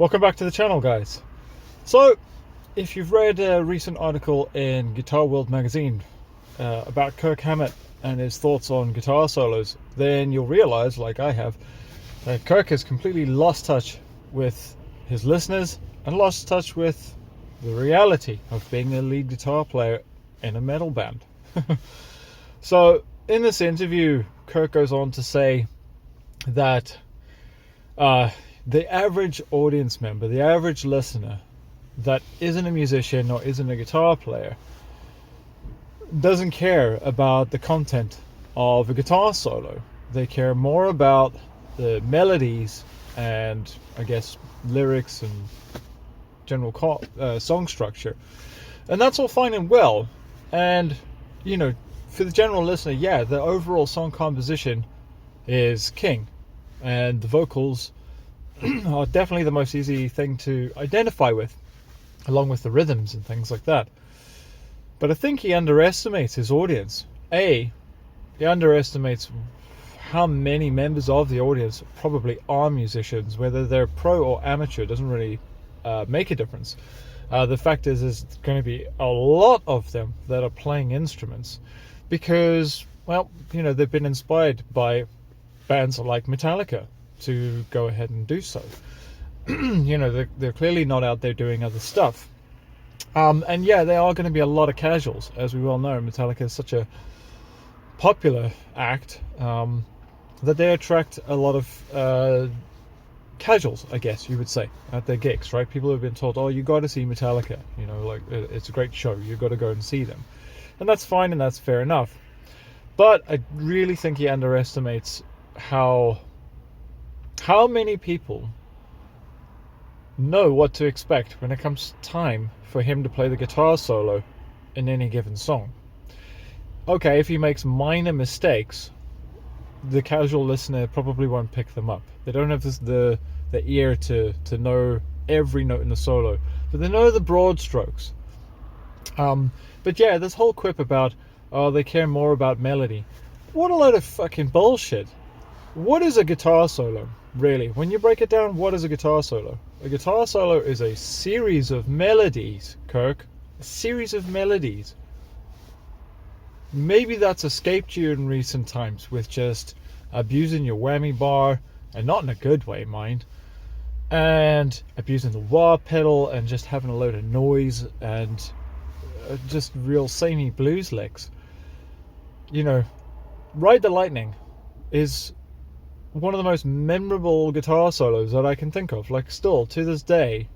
Welcome back to the channel, guys. So, if you've read a recent article in Guitar World magazine about Kirk Hammett and his thoughts on guitar solos, then you'll realize, like I have, that Kirk has completely lost touch with his listeners and lost touch with the reality of being a lead guitar player in a metal band. So, in this interview, Kirk goes on to say that the average audience member, the average listener that isn't a musician or isn't a guitar player doesn't care about the content of a guitar solo. They care more about the melodies and, I guess, lyrics and general song structure. And that's all fine and well. And, you know, for the general listener, yeah, the overall song composition is king. And the vocals are definitely the most easy thing to identify with, along with the rhythms and things like that. But I think he underestimates his audience. He underestimates how many members of the audience probably are musicians. Whether they're pro or amateur doesn't really make a difference. The fact is there's going to be a lot of them that are playing instruments because, well, you know, they've been inspired by bands like Metallica to go ahead and do so. You know, they're clearly not out there doing other stuff. And yeah, there are going to be a lot of casuals. As we well know, Metallica is such a popular act that they attract a lot of casuals, I guess you would say, at their gigs, right? People have been told, oh, you got to see Metallica. You know, like, it's a great show. You've got to go and see them. And that's fine and that's fair enough. But I really think he underestimates how many people know what to expect when it comes time for him to play the guitar solo in any given song. Okay, if he makes minor mistakes, the casual listener probably won't pick them up. They don't have the ear to know every note in the solo, but they know the broad strokes. But yeah, this whole quip about, oh, they care more about melody. What a load of fucking bullshit. What is a guitar solo, really? When you break it down, what is a guitar solo? A guitar solo is a series of melodies, Kirk. A series of melodies. Maybe that's escaped you in recent times with just abusing your whammy bar, and not in a good way, mind, and abusing the wah pedal and just having a load of noise and just real samey blues licks. You know, Ride the Lightning is one of the most memorable guitar solos that I can think of. Like, still to this day,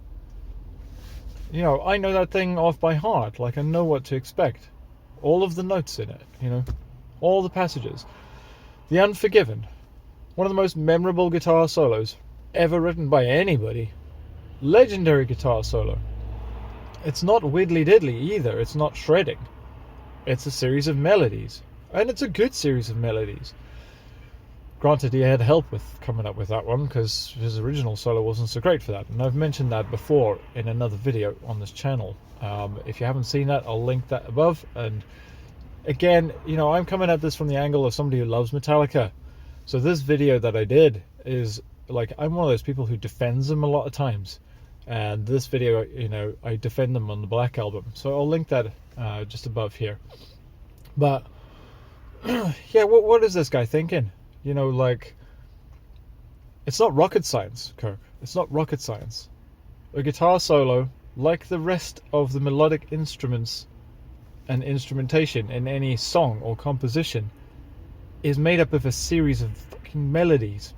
you know, I know that thing off by heart. Like, I know what to expect. All of the notes in it, you know, all the passages. The Unforgiven, one of the most memorable guitar solos ever written by anybody. Legendary guitar solo. It's not widdly diddly either. It's not shredding. It's a series of melodies, and it's a good series of melodies. Granted, he had help with coming up with that one because his original solo wasn't so great for that, and I've mentioned that before in another video on this channel. If you haven't seen that, I'll link that above. And again, you know, I'm coming at this from the angle of somebody who loves Metallica. So this video that I did is like, I'm one of those people who defends them a lot of times, and this video, you know, I defend them on the Black Album. So I'll link that just above here. But yeah, what is this guy thinking? You know, like, it's not rocket science, Kirk. It's not rocket science. A guitar solo, like the rest of the melodic instruments and instrumentation in any song or composition, is made up of a series of fucking melodies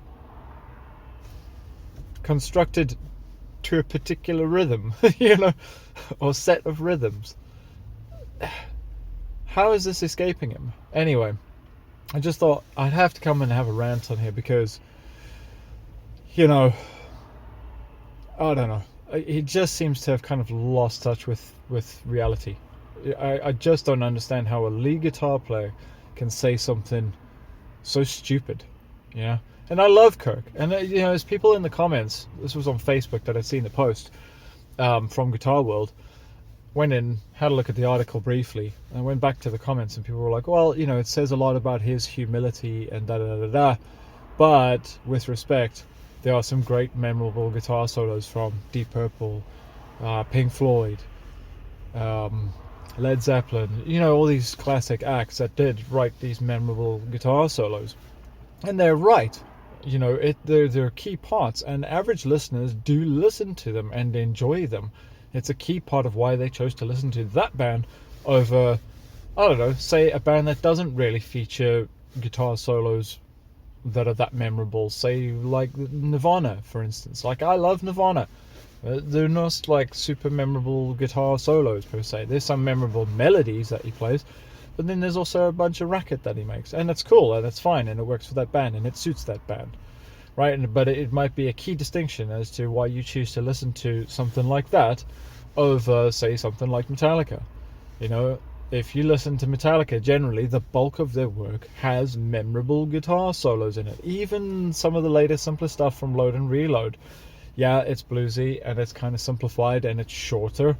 constructed to a particular rhythm, you know, or set of rhythms. How is this escaping him? Anyway, I just thought I'd have to come and have a rant on here because, you know, I don't know. He just seems to have kind of lost touch with reality. I just don't understand how a lead guitar player can say something so stupid, you know? And I love Kirk. And, you know, there's people in the comments, this was on Facebook that I'd seen the post from Guitar World, went in, had a look at the article briefly, and went back to the comments, and people were like, well, you know, it says a lot about his humility and da-da-da-da-da, but with respect, There are some great memorable guitar solos from Deep Purple, Pink Floyd, Led Zeppelin, all these classic acts that did write these memorable guitar solos. And they're right. They're key parts, and average listeners do listen to them and enjoy them. It's a key part of why they chose to listen to that band over, I don't know, say a band that doesn't really feature guitar solos that are that memorable. Say like Nirvana, for instance. Like, I love Nirvana. They're not like super memorable guitar solos per se. There's some memorable melodies that he plays, but then there's also a bunch of racket that he makes, and it's cool and it's fine and it works for that band and it suits that band, right? But it might be a key distinction as to why you choose to listen to something like that over, say, something like Metallica. If you listen to Metallica, generally the bulk of their work has memorable guitar solos in it. Even some of the later, simpler stuff from Load and Reload. Yeah, it's bluesy and it's kind of simplified and it's shorter,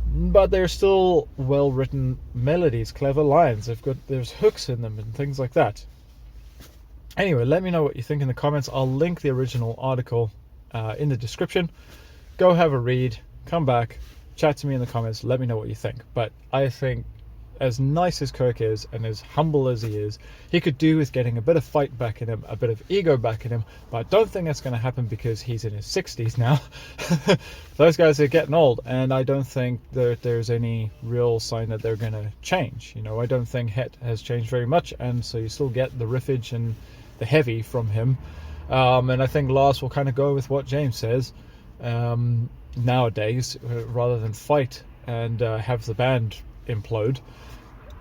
but they're still well-written melodies, clever lines. There's hooks in them and things like that. Anyway, let me know what you think in the comments. I'll link the original article in the description. Go have a read, come back, chat to me in the comments, let me know what you think. But I think, as nice as Kirk is and as humble as he is, he could do with getting a bit of fight back in him, a bit of ego back in him, but I don't think that's going to happen because he's in his 60s now. Those guys are getting old, and I don't think that there's any real sign that they're going to change. I don't think Het has changed very much, and so you still get the riffage and the heavy from him. And I think Lars will kind of go with what James says nowadays, rather than fight and have the band implode.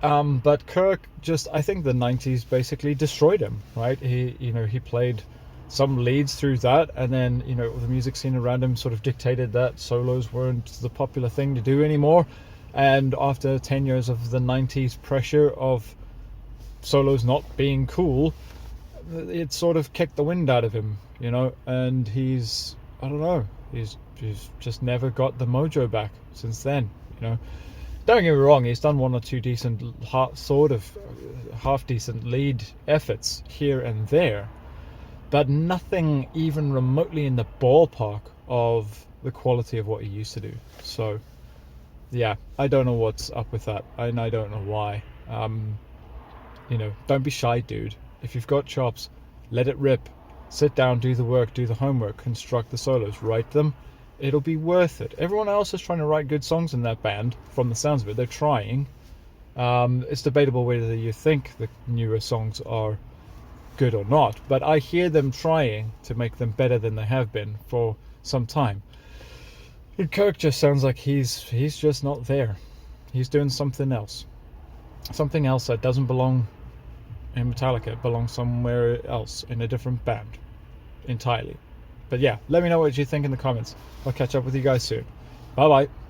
But Kirk I think the 90s basically destroyed him, right? He played some leads through that, and then, the music scene around him sort of dictated that solos weren't the popular thing to do anymore. And after 10 years of the 90s pressure of solos not being cool, it sort of kicked the wind out of him, and he's just never got the mojo back since then. Don't get me wrong, he's done one or two decent, half-decent lead efforts here and there, but nothing even remotely in the ballpark of the quality of what he used to do. So, yeah, I don't know what's up with that, and I don't know why. Don't be shy, dude. If you've got chops, let it rip. Sit down, do the work, do the homework, construct the solos, write them. It'll be worth it. Everyone else is trying to write good songs in that band, from the sounds of it. They're trying. It's debatable whether you think the newer songs are good or not, but I hear them trying to make them better than they have been for some time. And Kirk just sounds like he's just not there. He's doing something else. Something else that doesn't belong in Metallica. It belongs somewhere else in a different band entirely. But yeah, let me know what you think in the comments. I'll catch up with you guys soon. Bye bye.